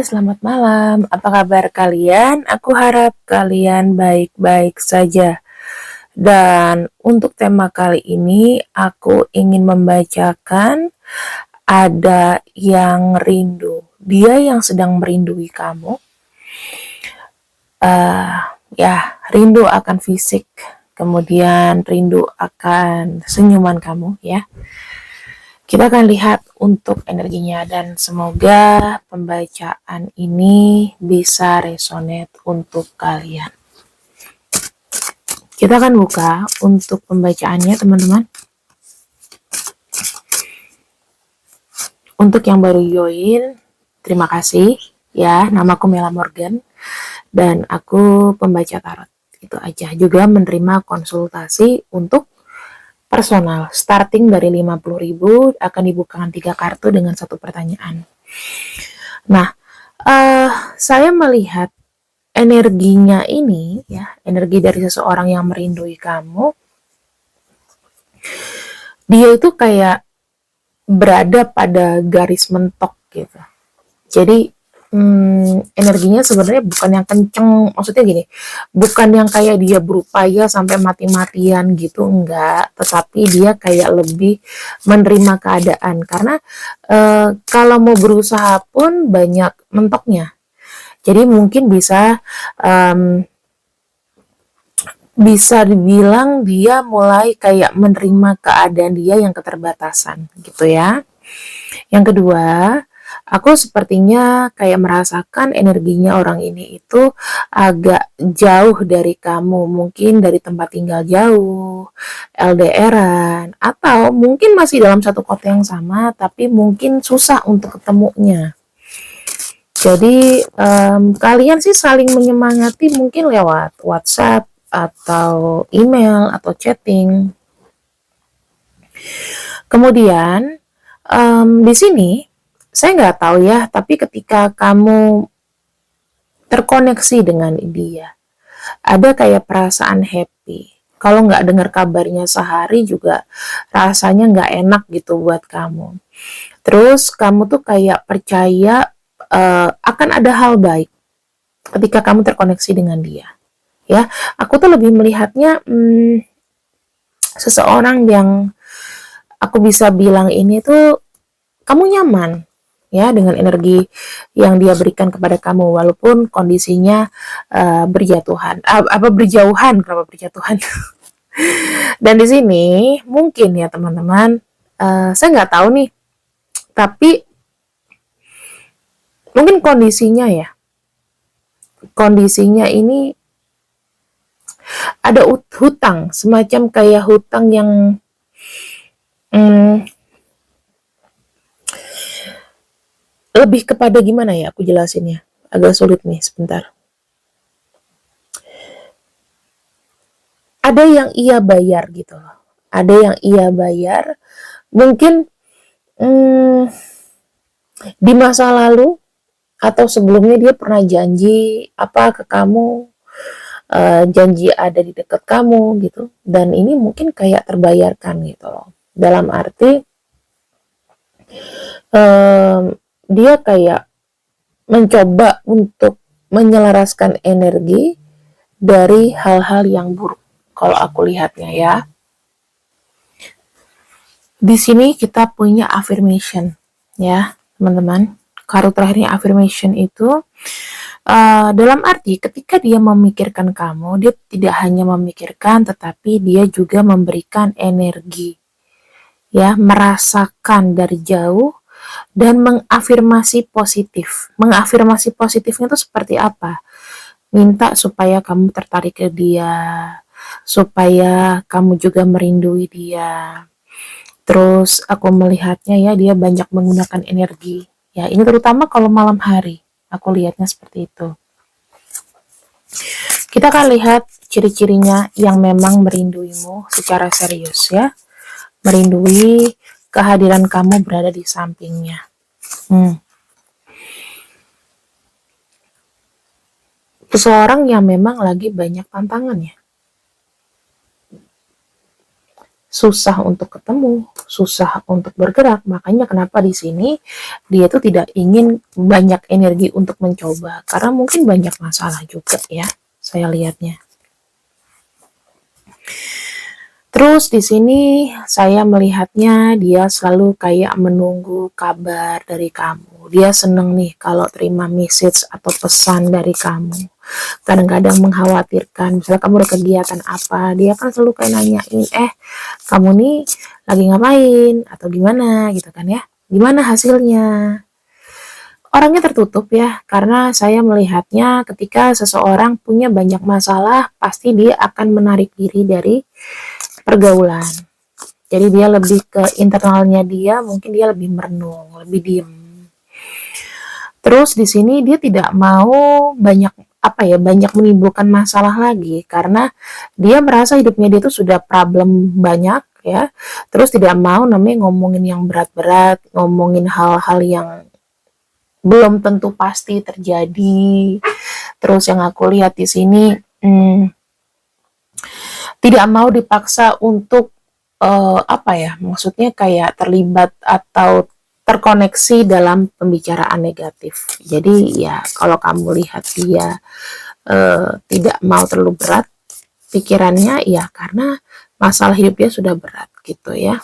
selamat malam. Apa kabar kalian? Aku harap kalian baik-baik saja. Dan untuk tema kali ini, aku ingin membacakan ada yang rindu. Dia yang sedang merindui kamu. Ya, rindu akan fisik, kemudian rindu akan senyuman kamu, ya. Kita akan lihat untuk energinya dan semoga pembacaan ini bisa resonate untuk kalian. Kita akan buka untuk pembacaannya, teman-teman. Untuk yang baru join, terima kasih ya. Namaku Mela Morgan dan aku pembaca tarot. Itu aja. Juga menerima konsultasi untuk personal, starting dari 50.000 akan dibukakan 3 kartu dengan 1 pertanyaan. Nah, saya melihat energinya ini, ya, energi dari seseorang yang merindui kamu, dia itu kayak berada pada garis mentok gitu. Jadi energinya sebenarnya bukan yang kenceng, maksudnya gini, bukan yang kayak dia berupaya sampai mati-matian gitu, enggak, tetapi dia kayak lebih menerima keadaan, karena kalau mau berusaha pun banyak mentoknya. Jadi mungkin bisa dibilang dia mulai kayak menerima keadaan dia yang keterbatasan gitu ya. Yang kedua, aku sepertinya kayak merasakan energinya orang ini itu agak jauh dari kamu, mungkin dari tempat tinggal jauh, LDRan, atau mungkin masih dalam satu kota yang sama, tapi mungkin susah untuk ketemunya. Jadi kalian sih saling menyemangati mungkin lewat WhatsApp atau email atau chatting. Kemudian di sini saya nggak tahu ya, tapi ketika kamu terkoneksi dengan dia, ada kayak perasaan happy. Kalau nggak dengar kabarnya sehari juga rasanya nggak enak gitu buat kamu. Terus kamu tuh kayak percaya akan ada hal baik ketika kamu terkoneksi dengan dia. Ya, aku tuh lebih melihatnya seseorang yang aku bisa bilang ini tuh kamu nyaman ya dengan energi yang dia berikan kepada kamu, walaupun kondisinya berjatuhan, berjauhan, kenapa berjatuhan? Dan di sini mungkin ya teman-teman, saya nggak tahu nih, tapi mungkin kondisinya ini ada hutang, semacam kayak hutang yang lebih kepada gimana ya aku jelasinnya, agak sulit nih, sebentar. Ada yang ia bayar gitu loh, ada yang ia bayar mungkin di masa lalu atau sebelumnya dia pernah janji apa ke kamu, janji ada di dekat kamu gitu, dan ini mungkin kayak terbayarkan gitu loh, dalam arti dia kayak mencoba untuk menyelaraskan energi dari hal-hal yang buruk kalau aku lihatnya ya. Di sini kita punya affirmation ya teman-teman. Kartu terakhirnya affirmation itu dalam arti ketika dia memikirkan kamu, dia tidak hanya memikirkan tetapi dia juga memberikan energi ya, merasakan dari jauh dan mengafirmasi positif. Mengafirmasi positifnya itu seperti apa? Minta supaya kamu tertarik ke dia, supaya kamu juga merindui dia. Terus aku melihatnya ya, dia banyak menggunakan energi. Ya, ini terutama kalau malam hari. Aku lihatnya seperti itu. Kita akan lihat ciri-cirinya yang memang merinduimu secara serius ya. Merindui kehadiran kamu berada di sampingnya. Seseorang yang memang lagi banyak tantangannya. susah untuk ketemu, susah untuk bergerak. Makanya kenapa di sini dia tuh tidak ingin banyak energi untuk mencoba, karena mungkin banyak masalah juga ya, saya lihatnya. Terus di sini saya melihatnya dia selalu kayak menunggu kabar dari kamu. Dia seneng nih kalau terima message atau pesan dari kamu. Kadang-kadang mengkhawatirkan, misalnya kamu ada kegiatan apa, dia kan selalu kayak nanyain, kamu nih lagi ngapain atau gimana gitu kan ya. Gimana hasilnya? Orangnya tertutup ya, karena saya melihatnya ketika seseorang punya banyak masalah, pasti dia akan menarik diri dari pergaulan. Jadi dia lebih ke internalnya dia, mungkin dia lebih merenung, lebih diem. Terus di sini dia tidak mau banyak banyak menimbulkan masalah lagi, karena dia merasa hidupnya dia itu sudah problem banyak ya. Terus tidak mau namanya ngomongin yang berat-berat, ngomongin hal-hal yang belum tentu pasti terjadi. Terus yang aku lihat di sini tidak mau dipaksa untuk maksudnya kayak terlibat atau terkoneksi dalam pembicaraan negatif. Jadi ya kalau kamu lihat dia tidak mau terlalu berat pikirannya, ya karena masalah hidup dia sudah berat gitu ya.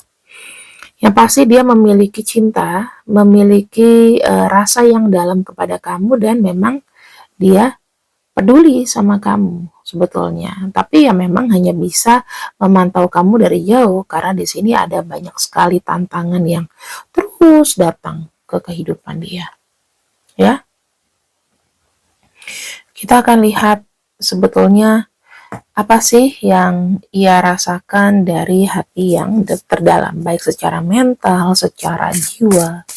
Yang pasti dia memiliki cinta, memiliki rasa yang dalam kepada kamu, dan memang dia peduli sama kamu sebetulnya. Tapi ya memang hanya bisa memantau kamu dari jauh, karena di sini ada banyak sekali tantangan yang terus datang ke kehidupan dia. Ya, kita akan lihat sebetulnya apa sih yang ia rasakan dari hati yang terdalam, baik secara mental, secara jiwa.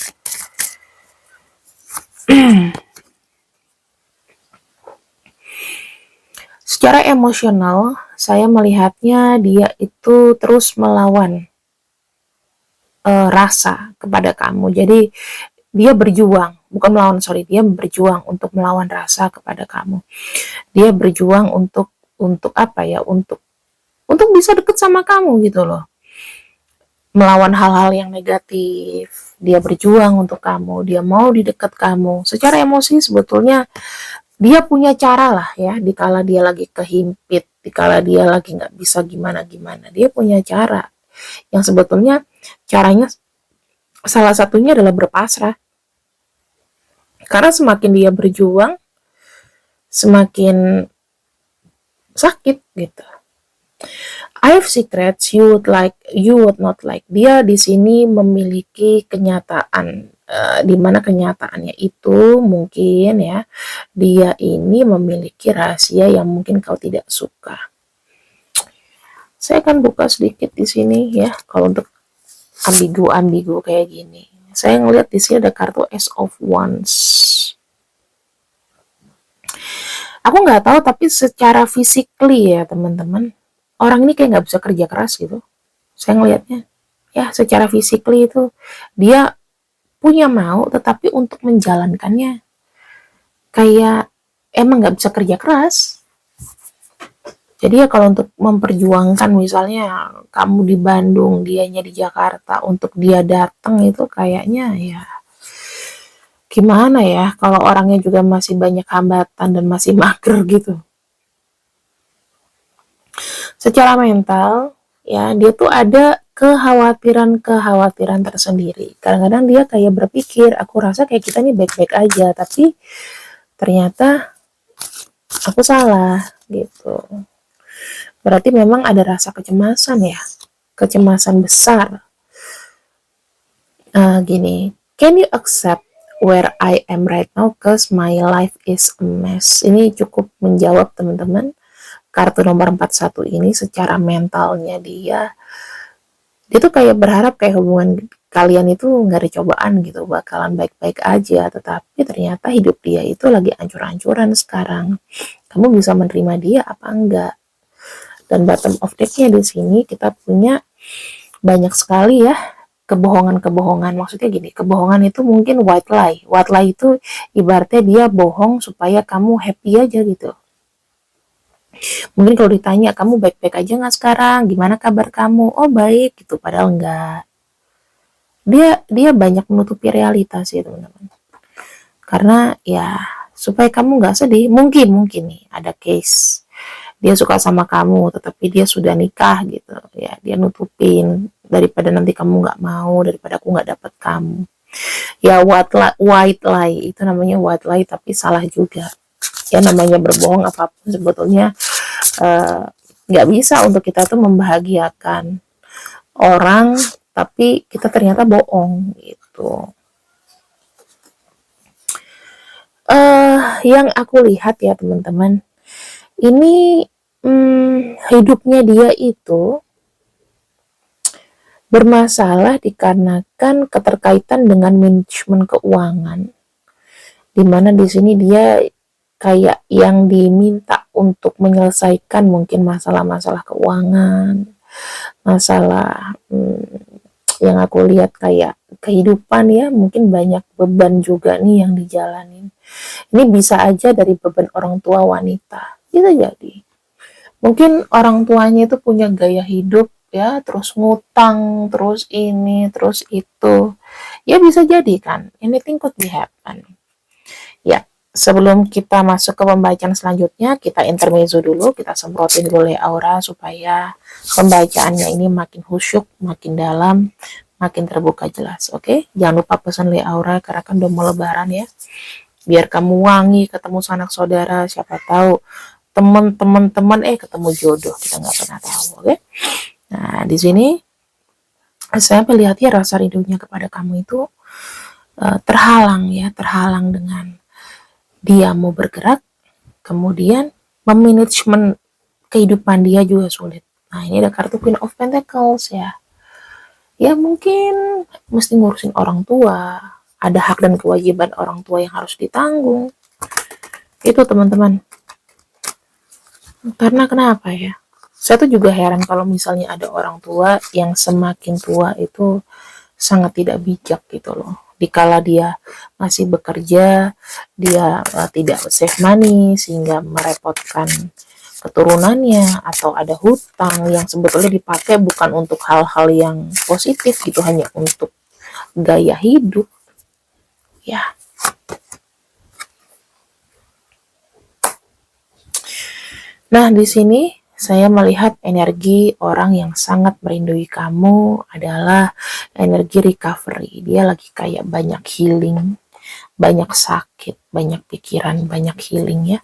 Secara emosional, saya melihatnya dia itu terus melawan rasa kepada kamu. Jadi dia berjuang, bukan melawan, dia berjuang untuk melawan rasa kepada kamu. Dia berjuang untuk untuk bisa deket sama kamu gitu loh. Melawan hal-hal yang negatif, dia berjuang untuk kamu, dia mau di dekat kamu. Secara emosi sebetulnya dia punya cara lah ya, dikala dia lagi kehimpit, dikala dia lagi nggak bisa gimana-gimana, dia punya cara. Yang sebetulnya caranya salah satunya adalah berpasrah. Karena semakin dia berjuang, semakin sakit gitu. I have secrets you would not like. Dia di sini memiliki kenyataan, di mana kenyataannya itu mungkin ya, dia ini memiliki rahasia yang mungkin kau tidak suka. Saya akan buka sedikit di sini ya, kalau untuk ambigu kayak gini. Saya ngelihat di sini ada kartu Ace of Wands. Aku nggak tahu, tapi secara physically ya teman-teman, orang ini kayak nggak bisa kerja keras gitu. Saya ngelihatnya ya, secara physically itu dia punya mau, tetapi untuk menjalankannya kayak emang nggak bisa kerja keras. Jadi ya kalau untuk memperjuangkan, misalnya kamu di Bandung, dianya di Jakarta, untuk dia datang itu kayaknya ya gimana ya, kalau orangnya juga masih banyak hambatan dan masih mager gitu. Secara mental ya, dia tuh ada kekhawatiran tersendiri. Kadang-kadang dia kayak berpikir, aku rasa kayak kita nih baik-baik aja, tapi ternyata aku salah gitu. Berarti memang ada rasa kecemasan ya, kecemasan besar. Gini, can you accept where I am right now, cause my life is a mess. Ini cukup menjawab teman-teman. Kartu nomor 41 ini secara mentalnya dia tuh kayak berharap kayak hubungan kalian itu nggak ada cobaan gitu, bakalan baik-baik aja, tetapi ternyata hidup dia itu lagi ancur-ancuran sekarang. Kamu bisa menerima dia apa enggak? Dan bottom of deck-nya di sini kita punya banyak sekali ya kebohongan. Maksudnya gini, kebohongan itu mungkin white lie. White lie itu ibaratnya dia bohong supaya kamu happy aja gitu. Mungkin kalau ditanya, kamu baik-baik aja nggak sekarang? Gimana kabar kamu? Oh baik gitu, padahal enggak. Dia dia banyak menutupi realitas ya teman-teman. Karena ya supaya kamu nggak sedih. Mungkin nih ada case dia suka sama kamu, tetapi dia sudah nikah gitu. Ya dia nutupin daripada nanti kamu nggak mau, daripada aku nggak dapet kamu. Ya white lie itu namanya white lie, tapi salah juga. Ya namanya berbohong apapun sebetulnya eh, nggak bisa untuk kita tuh membahagiakan orang tapi kita ternyata bohong gitu. Yang aku lihat ya teman-teman, ini hidupnya dia itu bermasalah dikarenakan keterkaitan dengan manajemen keuangan, di mana di sini dia kayak yang diminta untuk menyelesaikan mungkin masalah-masalah keuangan, masalah yang aku lihat kayak kehidupan ya, mungkin banyak beban juga nih yang dijalanin. Ini bisa aja dari beban orang tua wanita, bisa jadi. Mungkin orang tuanya itu punya gaya hidup ya, terus ngutang, terus ini, terus itu. Ya bisa jadi kan, anything could be happen. Ya, sebelum kita masuk ke pembacaan selanjutnya, kita intermezzo dulu, kita semprotin dulu ya aura supaya pembacaannya ini makin khusyuk, makin dalam, makin terbuka jelas. Oke, jangan lupa pesan le aura karena kan udah mau lebaran ya. Biar kamu wangi ketemu sanak saudara, siapa tahu teman-teman ketemu jodoh, kita nggak pernah tahu. Oke. Nah, di sini saya melihatnya rasa rindunya kepada kamu itu terhalang ya, terhalang dengan dia mau bergerak, kemudian memanajemen kehidupan dia juga sulit. Nah, ini ada kartu Queen of Pentacles ya. Ya mungkin mesti ngurusin orang tua, ada hak dan kewajiban orang tua yang harus ditanggung. Itu teman-teman. Karena kenapa ya? Saya tuh juga heran kalau misalnya ada orang tua yang semakin tua itu sangat tidak bijak gitu loh. Dikala dia masih bekerja, dia tidak save money sehingga merepotkan keturunannya, atau ada hutang yang sebetulnya dipakai bukan untuk hal-hal yang positif gitu, hanya untuk gaya hidup. Ya, nah, di sini saya melihat energi orang yang sangat merindui kamu adalah energi recovery. Dia lagi kayak banyak healing, banyak sakit, banyak pikiran, banyak healing ya.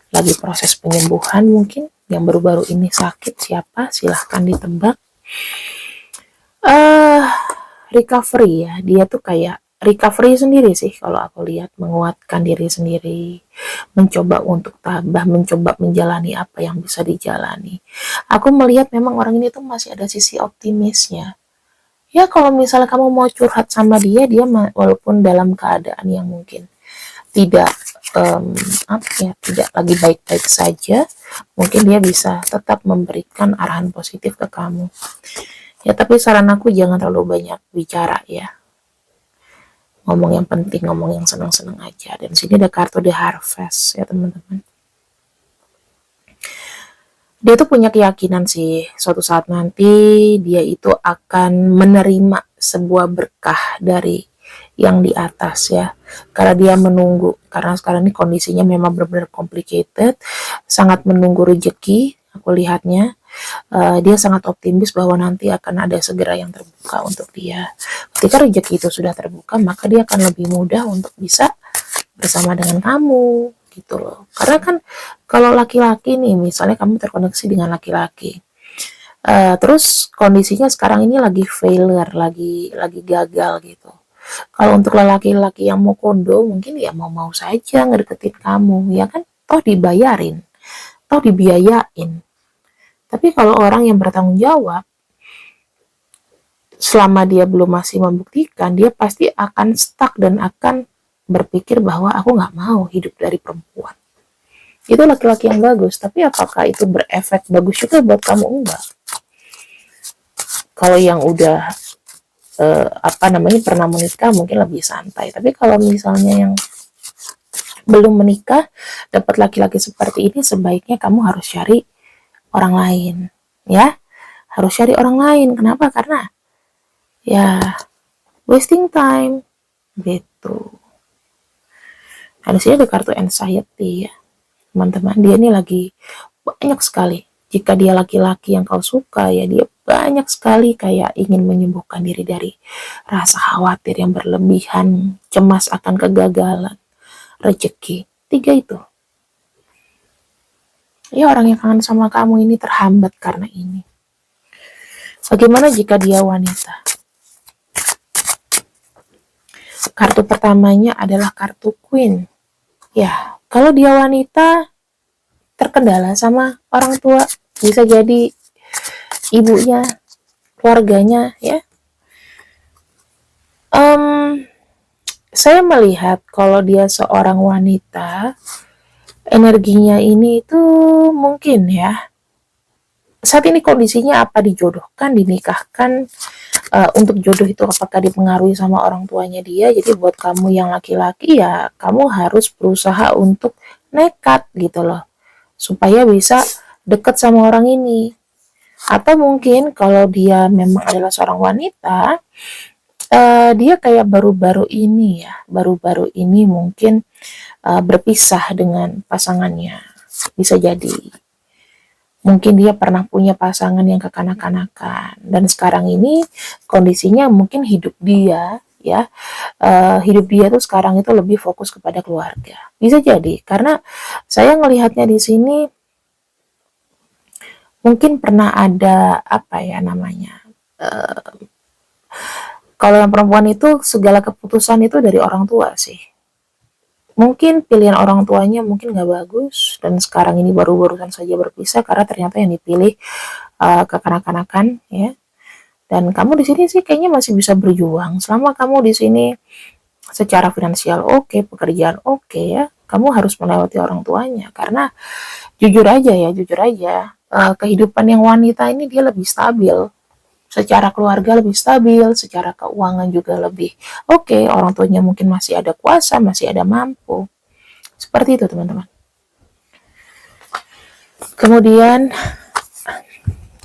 Lagi proses penyembuhan mungkin. Yang baru-baru ini sakit siapa? Silahkan ditebak. Uh, Recovery ya. Dia tuh kayak recovery sendiri sih kalau aku lihat, menguatkan diri sendiri, mencoba untuk tabah, mencoba menjalani apa yang bisa dijalani. Aku melihat memang orang ini tuh masih ada sisi optimisnya. Ya kalau misalnya kamu mau curhat sama dia, dia walaupun dalam keadaan yang mungkin tidak apa ya, tidak lagi baik-baik saja, mungkin dia bisa tetap memberikan arahan positif ke kamu. Ya tapi saran aku jangan terlalu banyak bicara ya, ngomong yang penting, ngomong yang senang-senang aja. Dan sini ada kartu The Harvest ya teman-teman. Dia tuh punya keyakinan sih suatu saat nanti dia itu akan menerima sebuah berkah dari yang di atas ya, karena dia menunggu, karena sekarang ini kondisinya memang benar-benar complicated, sangat menunggu rezeki. Aku lihatnya dia sangat optimis bahwa nanti akan ada segera yang terbuka untuk dia. Ketika rezeki itu sudah terbuka, maka dia akan lebih mudah untuk bisa bersama dengan kamu gitu loh. Karena kan kalau laki-laki nih, misalnya kamu terkoneksi dengan laki-laki, terus kondisinya sekarang ini lagi failure, lagi gagal gitu. Kalau untuk laki-laki yang mau kondo, mungkin ya mau-mau saja ngedeketin kamu, ya kan? Toh dibayarin, toh dibiayain. Tapi kalau orang yang bertanggung jawab, selama dia belum masih membuktikan, dia pasti akan stuck dan akan berpikir bahwa aku nggak mau hidup dari perempuan. Itu laki-laki yang bagus, tapi apakah itu berefek bagus juga buat kamu? Enggak. Kalau yang udah pernah menikah mungkin lebih santai, tapi kalau misalnya yang belum menikah, dapat laki-laki seperti ini, sebaiknya kamu harus cari orang lain, ya. Harus cari orang lain. Kenapa? Karena ya wasting time gitu. Nah, di sini ada kartu anxiety ya, teman-teman. Dia ini lagi banyak sekali. Jika dia laki-laki yang kau suka, ya dia banyak sekali kayak ingin menyembuhkan diri dari rasa khawatir yang berlebihan, cemas akan kegagalan, rezeki. 3 itu. Ya, orang yang kangen sama kamu ini terhambat karena ini. Bagaimana jika dia wanita? Kartu pertamanya adalah kartu Queen. Ya, kalau dia wanita, terkendala sama orang tua, bisa jadi ibunya, keluarganya, ya. Saya melihat kalau dia seorang wanita, energinya ini itu mungkin ya, saat ini kondisinya apa dijodohkan, dinikahkan, untuk jodoh itu apakah dipengaruhi sama orang tuanya dia. Jadi buat kamu yang laki-laki ya, kamu harus berusaha untuk nekat gitu loh, supaya bisa deket sama orang ini. Atau mungkin kalau dia memang adalah seorang wanita, dia kayak baru-baru ini mungkin berpisah dengan pasangannya. Bisa jadi. Mungkin dia pernah punya pasangan yang kekanak-kanakan, dan sekarang ini kondisinya mungkin hidup dia ya, hidup dia tuh sekarang itu lebih fokus kepada keluarga. Bisa jadi karena saya ngelihatnya di sini mungkin pernah ada apa ya namanya, kalau yang perempuan itu segala keputusan itu dari orang tua sih. Mungkin pilihan orang tuanya mungkin nggak bagus, dan sekarang ini baru-barusan saja berpisah karena ternyata yang dipilih kekanak-kanakan ya. Dan kamu di sini sih kayaknya masih bisa berjuang selama kamu di sini secara finansial oke, pekerjaan oke ya. Kamu harus melewati orang tuanya karena jujur aja kehidupan yang wanita ini dia lebih stabil. Secara keluarga lebih stabil, secara keuangan juga lebih oke. Orang tuanya mungkin masih ada kuasa, masih ada mampu. Seperti itu teman-teman. Kemudian,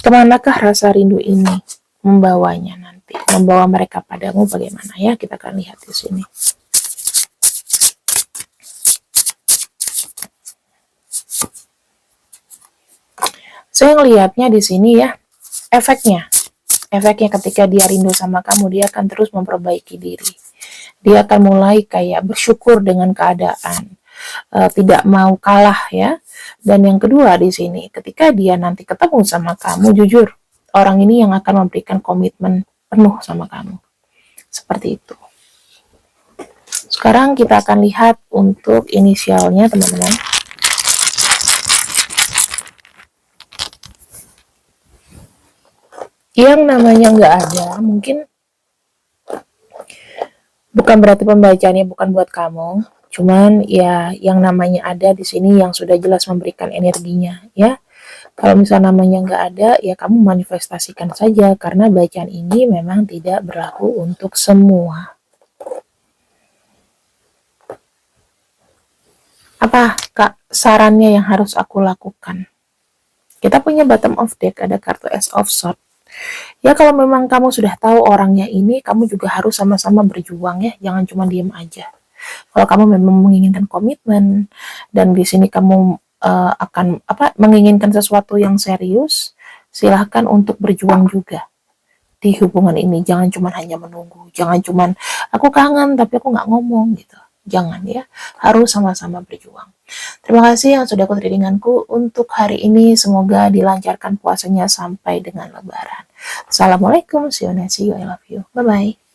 kemanakah rasa rindu ini membawanya nanti? Membawa mereka padamu bagaimana ya? Kita akan lihat di sini. Saya ngelihatnya di sini ya, efeknya ketika dia rindu sama kamu, dia akan terus memperbaiki diri. Dia akan mulai kayak bersyukur dengan keadaan, tidak mau kalah ya. Dan yang kedua di sini, ketika dia nanti ketemu sama kamu, jujur, orang ini yang akan memberikan komitmen penuh sama kamu. Seperti itu. Sekarang kita akan lihat untuk inisialnya teman-teman. Yang namanya nggak ada, mungkin bukan berarti pembacaannya bukan buat kamu, cuman ya yang namanya ada di sini yang sudah jelas memberikan energinya ya. Kalau misalnya namanya nggak ada, ya kamu manifestasikan saja karena bacaan ini memang tidak berlaku untuk semua. Apa Kak sarannya yang harus aku lakukan? Kita punya bottom of deck, ada kartu Ace of Swords. Ya kalau memang kamu sudah tahu orangnya ini, kamu juga harus sama-sama berjuang ya, jangan cuma diem aja. Kalau kamu memang menginginkan komitmen dan di sini kamu akan menginginkan sesuatu yang serius, silahkan untuk berjuang juga di hubungan ini. Jangan cuma hanya menunggu, jangan cuma aku kangen tapi aku nggak ngomong gitu. Jangan ya, harus sama-sama berjuang. Terima kasih yang sudah ikut readinganku untuk hari ini. Semoga dilancarkan puasanya sampai dengan Lebaran. Assalamualaikum, see you, I love you. Bye-bye.